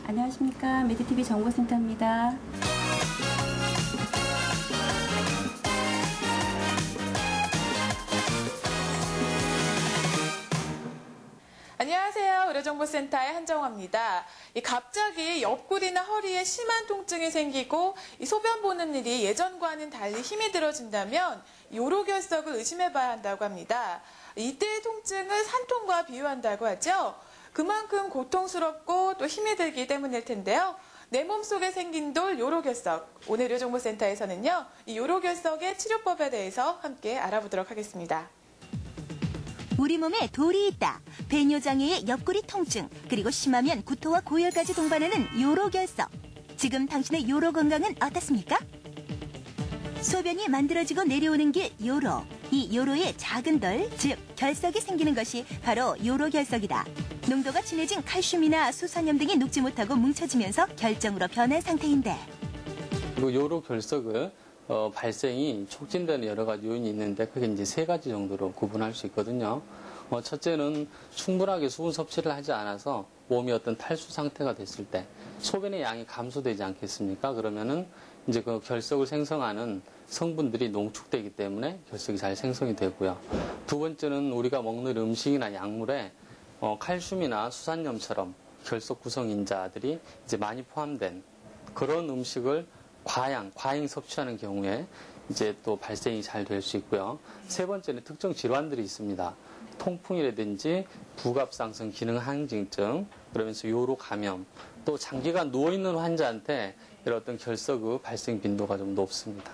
안녕하십니까. 메디TV 정보센터입니다. 안녕하세요. 의료정보센터의 한정화입니다. 갑자기 옆구리나 허리에 심한 통증이 생기고 소변 보는 일이 예전과는 달리 힘이 들어진다면 요로결석을 의심해봐야 한다고 합니다. 이때의 통증을 산통과 비유한다고 하죠. 그만큼 고통스럽고 또 힘이 들기 때문일 텐데요. 내 몸속에 생긴 돌 요로결석. 오늘 의료정보센터에서는요, 이 요로결석의 치료법에 대해서 함께 알아보도록 하겠습니다. 우리 몸에 돌이 있다. 배뇨장애의 옆구리 통증, 그리고 심하면 구토와 고열까지 동반하는 요로결석. 지금 당신의 요로 건강은 어떻습니까? 소변이 만들어지고 내려오는 길 요로. 이 요로에 작은 돌, 즉 결석이 생기는 것이 바로 요로결석이다. 농도가 진해진 칼슘이나 수산염 등이 녹지 못하고 뭉쳐지면서 결정으로 변한 상태인데. 그리고 요로결석을 발생이 촉진되는 여러 가지 요인이 있는데 그게 이제 세 가지 정도로 구분할 수 있거든요. 첫째는 충분하게 수분 섭취를 하지 않아서 몸이 어떤 탈수 상태가 됐을 때 소변의 양이 감소되지 않겠습니까? 그러면은 이제 그 결석을 생성하는 성분들이 농축되기 때문에 결석이 잘 생성이 되고요. 두 번째는 우리가 먹는 음식이나 약물에 칼슘이나 수산염처럼 결석 구성인자들이 이제 많이 포함된 그런 음식을 과잉 섭취하는 경우에 이제 또 발생이 잘 될 수 있고요. 세 번째는 특정 질환들이 있습니다. 통풍이라든지 부갑상선 기능 항진증, 그러면서 요로 감염, 또 장기간 누워있는 환자한테 이런 어떤 결석의 발생 빈도가 좀 높습니다.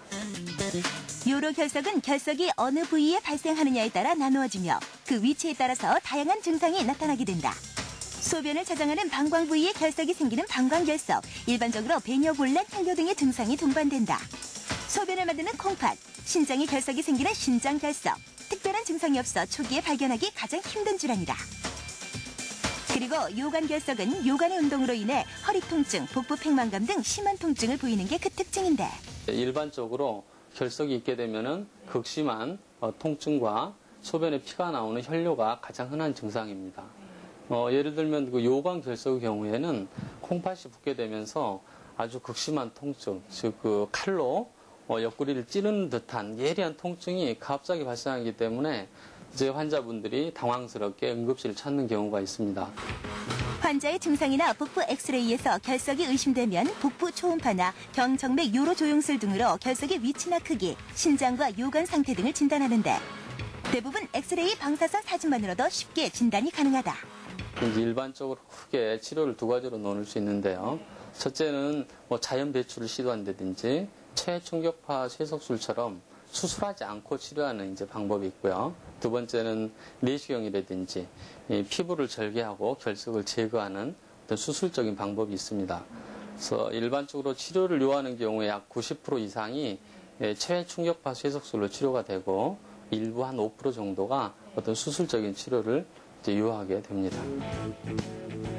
요로결석은 결석이 어느 부위에 발생하느냐에 따라 나누어지며 그 위치에 따라서 다양한 증상이 나타나게 된다. 소변을 저장하는 방광 부위에 결석이 생기는 방광결석, 일반적으로 배뇨곤란, 혈뇨 등의 증상이 동반된다. 소변을 만드는 콩팥, 신장에 결석이 생기는 신장결석, 특별한 증상이 없어 초기에 발견하기 가장 힘든 질환이다. 그리고 요관결석은 요관의 운동으로 인해 허리 통증, 복부 팽만감 등 심한 통증을 보이는 게 그 특징인데. 일반적으로 결석이 있게 되면은 극심한 통증과 소변에 피가 나오는 혈뇨가 가장 흔한 증상입니다. 예를 들면 그 요관 결석의 경우에는 콩팥이 붓게 되면서 아주 극심한 통증, 즉 그 칼로 옆구리를 찌르는 듯한 예리한 통증이 갑자기 발생하기 때문에 이제 환자분들이 당황스럽게 응급실을 찾는 경우가 있습니다. 환자의 증상이나 복부 엑스레이에서 결석이 의심되면 복부 초음파나 경정맥 요로 조영술 등으로 결석의 위치나 크기, 신장과 요관 상태 등을 진단하는데 대부분 엑스레이 방사선 사진만으로도 쉽게 진단이 가능하다. 일반적으로 크게 치료를 두 가지로 나눌 수 있는데요. 첫째는 자연 배출을 시도한다든지 체충격파 쇠석술처럼 수술하지 않고 치료하는 이제 방법이 있고요. 두 번째는 내시경이라든지 피부를 절개하고 결석을 제거하는 어떤 수술적인 방법이 있습니다. 그래서 일반적으로 치료를 요하는 경우에 약 90% 이상이 체외 충격파 쇠석술로 치료가 되고 일부 한 5% 정도가 어떤 수술적인 치료를 이제 요하게 됩니다.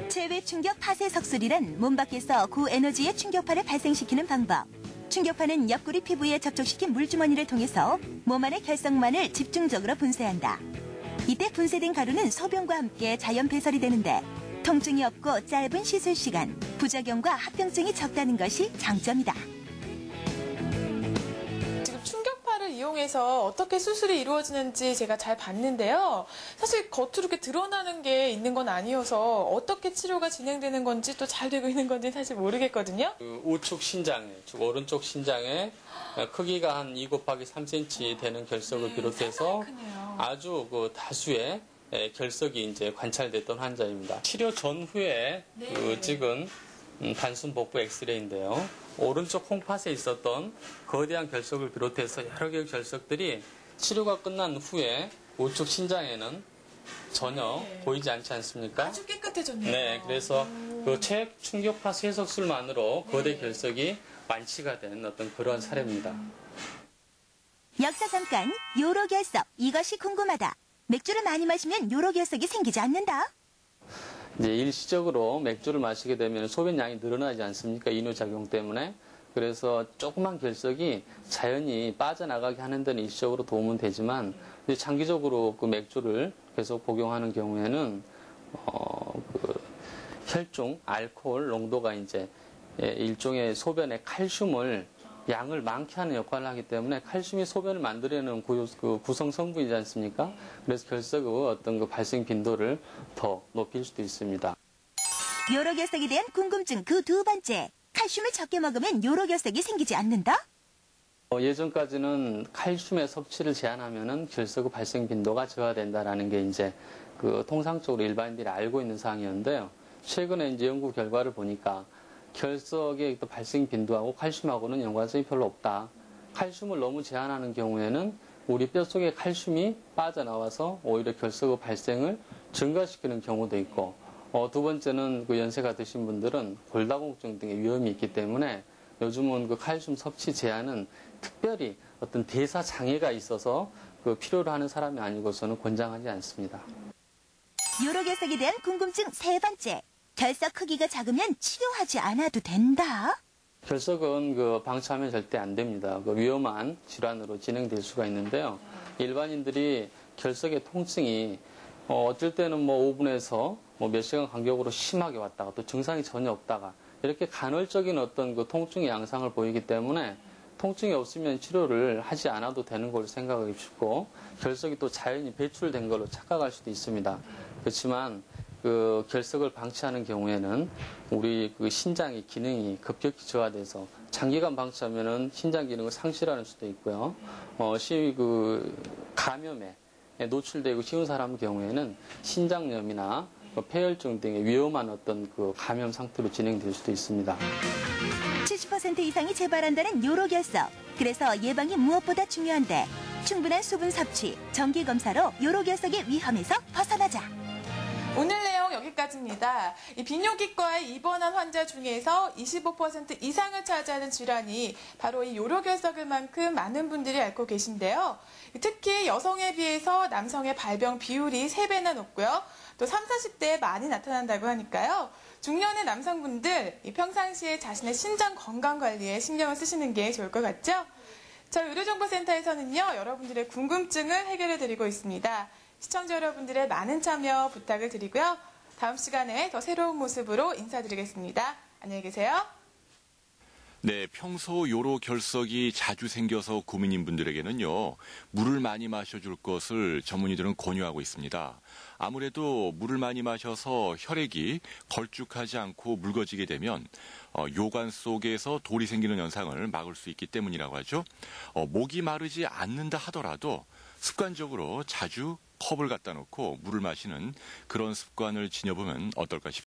체외 충격 파쇄석술이란 몸 밖에서 고에너지의 충격파를 발생시키는 방법. 충격파는 옆구리 피부에 접촉시킨 물주머니를 통해서 몸 안의 결석만을 집중적으로 분쇄한다. 이때 분쇄된 가루는 소변과 함께 자연 배설이 되는데 통증이 없고 짧은 시술 시간, 부작용과 합병증이 적다는 것이 장점이다. 지금 충격파를 이용해서 어떻게 수술이 이루어지는지 제가 잘 봤는데요. 사실 겉으로 이렇게 드러나는 게 있는 건 아니어서 어떻게 치료가 진행되는 건지 또 잘 되고 있는 건지 사실 모르겠거든요. 그 우측 신장에, 즉 오른쪽 신장에 크기가 한 2 곱하기 3cm 되는 결석을 비롯해서 아주 그 다수의 결석이 이제 관찰됐던 환자입니다. 치료 전후에 그 찍은 단순 복부 엑스레이인데요. 오른쪽 콩팥에 있었던 거대한 결석을 비롯해서 여러 개의 결석들이 치료가 끝난 후에 우측 신장에는 전혀 보이지 않지 않습니까? 아주 깨끗해졌네요. 네, 그래서 그 체액 충격파 쇠석술만으로 거대 결석이 완치가 된 어떤 그런 사례입니다. 역사 잠깐, 요로결석, 이것이 궁금하다. 맥주를 많이 마시면 요로결석이 생기지 않는다. 이제 일시적으로 맥주를 마시게 되면 소변량이 늘어나지 않습니까? 이뇨작용 때문에. 그래서 조그만 결석이 자연히 빠져나가게 하는 데는 일시적으로 도움은 되지만 장기적으로 그 맥주를 계속 복용하는 경우에는 혈중 알코올 농도가 이제 일종의 소변의 칼슘을 양을 많게 하는 역할을 하기 때문에 칼슘이 소변을 만들어내는 구성 성분이지 않습니까? 그래서 결석의 어떤 그 발생 빈도를 더 높일 수도 있습니다. 요로결석에 대한 궁금증 그 두 번째. 칼슘을 적게 먹으면 요로결석이 생기지 않는다? 예전까지는 칼슘의 섭취를 제한하면은 결석의 발생 빈도가 저하된다라는 게 이제 그 통상적으로 일반인들이 알고 있는 사항이었는데요. 최근에 이제 연구 결과를 보니까 결석의 또 발생 빈도하고 칼슘하고는 연관성이 별로 없다. 칼슘을 너무 제한하는 경우에는 우리 뼛속에 칼슘이 빠져나와서 오히려 결석의 발생을 증가시키는 경우도 있고, 두 번째는 그 연세가 드신 분들은 골다공증 등의 위험이 있기 때문에 요즘은 그 칼슘 섭취 제한은 특별히 어떤 대사 장애가 있어서 그 필요로 하는 사람이 아니고서는 권장하지 않습니다. 요로결석에 대한 궁금증 세 번째. 결석 크기가 작으면 치료하지 않아도 된다? 결석은 그 방치하면 절대 안 됩니다. 그 위험한 질환으로 진행될 수가 있는데요. 일반인들이 결석의 통증이 어쩔 때는 뭐 5분에서 몇 시간 간격으로 심하게 왔다가 또 증상이 전혀 없다가 이렇게 간헐적인 어떤 그 통증의 양상을 보이기 때문에 통증이 없으면 치료를 하지 않아도 되는 걸로 생각하기 쉽고 결석이 또 자연히 배출된 걸로 착각할 수도 있습니다. 그렇지만 그 결석을 방치하는 경우에는 우리 그 신장의 기능이 급격히 저하돼서 장기간 방치하면은 신장 기능을 상실하는 수도 있고요. 그 감염에 노출되고 쉬운 사람 경우에는 신장염이나 폐혈증 등의 위험한 어떤 그 감염 상태로 진행될 수도 있습니다. 70% 이상이 재발한다는 요로결석. 그래서 예방이 무엇보다 중요한데 충분한 수분 섭취, 정기 검사로 요로결석의 위험에서 벗어나자. 오늘 내용 여기까지입니다. 이 비뇨기과에 입원한 환자 중에서 25% 이상을 차지하는 질환이 바로 이 요로결석일 만큼 많은 분들이 앓고 계신데요. 특히 여성에 비해서 남성의 발병 비율이 3배나 높고요. 또 30, 40대에 많이 나타난다고 하니까요. 중년의 남성분들 평상시에 자신의 신장 건강 관리에 신경을 쓰시는 게 좋을 것 같죠? 저희 의료정보센터에서는요. 여러분들의 궁금증을 해결해 드리고 있습니다. 시청자 여러분들의 많은 참여 부탁을 드리고요. 다음 시간에 더 새로운 모습으로 인사드리겠습니다. 안녕히 계세요. 네, 평소 요로결석이 자주 생겨서 고민인 분들에게는요, 물을 많이 마셔줄 것을 전문의들은 권유하고 있습니다. 아무래도 물을 많이 마셔서 혈액이 걸쭉하지 않고 묽어지게 되면 요관 속에서 돌이 생기는 현상을 막을 수 있기 때문이라고 하죠. 목이 마르지 않는다 하더라도 습관적으로 자주 컵을 갖다 놓고 물을 마시는 그런 습관을 지녀보면 어떨까 싶습니다.